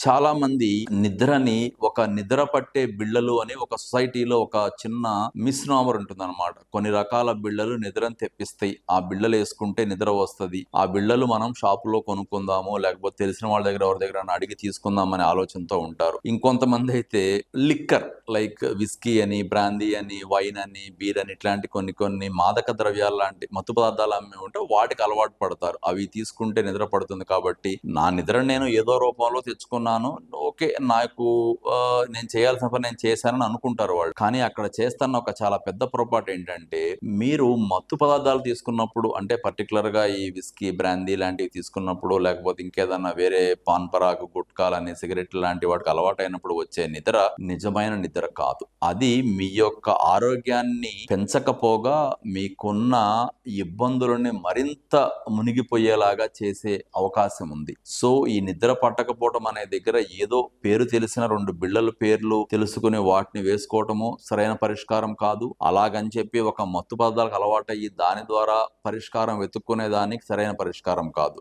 చాలా మంది నిద్రని ఒక నిద్ర పట్టే బిళ్ళలు అని ఒక సొసైటీలో ఒక చిన్న మిస్నామర్ ఉంటుందన్నమాట. కొన్ని రకాల బిళ్ళలు నిద్రని తెప్పిస్తాయి. ఆ బిళ్ళలు వేసుకుంటే నిద్ర వస్తది. ఆ బిళ్ళలు మనం షాపులో కొనుక్కుందాము, లేకపోతే తెలిసిన వాళ్ళ దగ్గర ఎవరి దగ్గరన్నా అడిగి తీసుకుందాం అనే ఆలోచనతో ఉంటారు. ఇంకొంతమంది అయితే లిక్కర్ లైక్ విస్కీ అని, బ్రాందీ అని, వైన్ అని, బీర్ అని ఇట్లాంటి కొన్ని కొన్ని మాదక ద్రవ్యాలు లాంటి మత్తు పదార్థాలు అమ్మి ఉంటే వాటికి అలవాటు పడతారు. అవి తీసుకుంటే నిద్ర పడుతుంది కాబట్టి నా నిద్ర నేను ఏదో రూపంలో తెచ్చుకున్నాను. ఓకే. నాకు నేను చేయాల్సిన పని నేను చేశానని అనుకుంటారు వాళ్ళు. కానీ అక్కడ చేస్తున్న ఒక చాలా పెద్ద పొరపాటేంటంటే, మీరు మత్తు పదార్థాలు తీసుకున్నప్పుడు అంటే పర్టిక్యులర్‌గా ఈ విస్కీ, బ్రాందీ లాంటివి తీసుకున్నప్పుడు, లేకపోతే ఇంకేదన్నా వేరే పాన్ పరాగు, గుట్కాలని, సిగరెట్లు లాంటి వాటికి అలవాటైనప్పుడు వచ్చే నిద్ర నిజమైన నిద్ర కాదు. అది మీ యొక్క ఆరోగ్యాన్ని పెంచకపోగా మీకున్న ఇబ్బందులని మరింత మునిగిపోయేలాగా చేసే అవకాశం ఉంది. సో, ఈ నిద్ర పట్టకపోవటం అనే దగ్గర ఏదో పేరు తెలిసిన 2 బిళ్ళల పేర్లు తెలుసుకుని వాటిని వేసుకోవటము సరైన పరిష్కారం కాదు. అలాగని చెప్పి ఒక మత్తు పదార్థాలకు అలవాటయ్యి దాని ద్వారా పరిష్కారం వెతుక్కునే దానికి సరైన పరిష్కారం కాదు.